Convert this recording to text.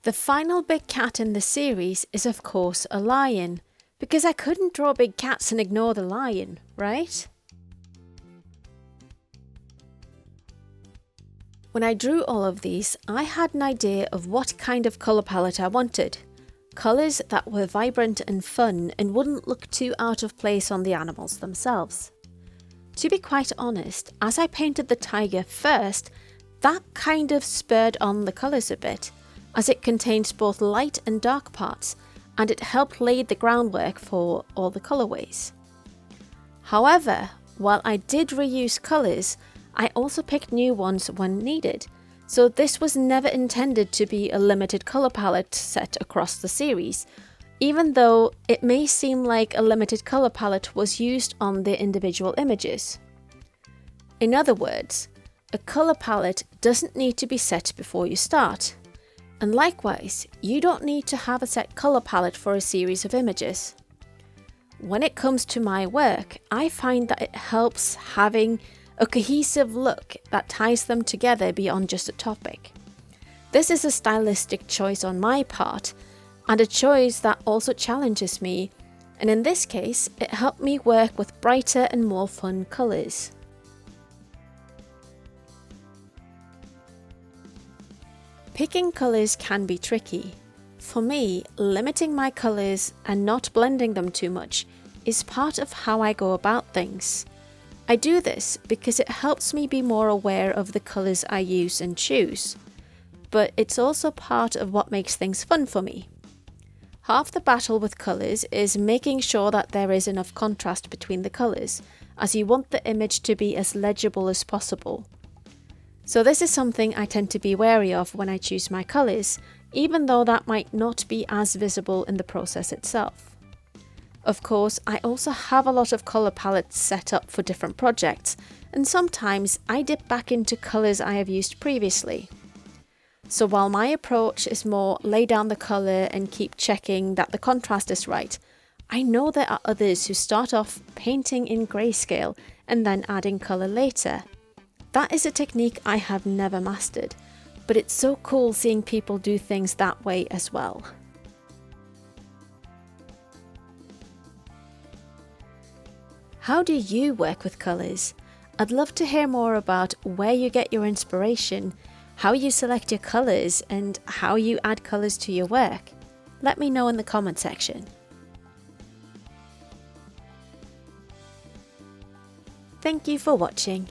The final big cat in the series is of course a lion, because I couldn't draw big cats and ignore the lion, right? When I drew all of these, I had an idea of what kind of colour palette I wanted. Colours that were vibrant and fun and wouldn't look too out of place on the animals themselves. To be quite honest, as I painted the tiger first, that kind of spurred on the colours a bit, as it contains both light and dark parts, and it helped lay the groundwork for all the colourways. However, while I did reuse colours, I also picked new ones when needed, so this was never intended to be a limited colour palette set across the series, even though it may seem like a limited colour palette was used on the individual images. In other words, a colour palette doesn't need to be set before you start. And likewise, you don't need to have a set colour palette for a series of images. When it comes to my work, I find that it helps having a cohesive look that ties them together beyond just a topic. This is a stylistic choice on my part, and a choice that also challenges me, and in this case, it helped me work with brighter and more fun colours. Picking colours can be tricky. For me, limiting my colours and not blending them too much is part of how I go about things. I do this because it helps me be more aware of the colours I use and choose, but it's also part of what makes things fun for me. Half the battle with colours is making sure that there is enough contrast between the colours, as you want the image to be as legible as possible. So this is something I tend to be wary of when I choose my colours, even though that might not be as visible in the process itself. Of course, I also have a lot of colour palettes set up for different projects, and sometimes I dip back into colours I have used previously. So while my approach is more lay down the colour and keep checking that the contrast is right, I know there are others who start off painting in grayscale and then adding colour later. That is a technique I have never mastered, but it's so cool seeing people do things that way as well. How do you work with colours? I'd love to hear more about where you get your inspiration, how you select your colours, and how you add colours to your work. Let me know in the comment section. Thank you for watching.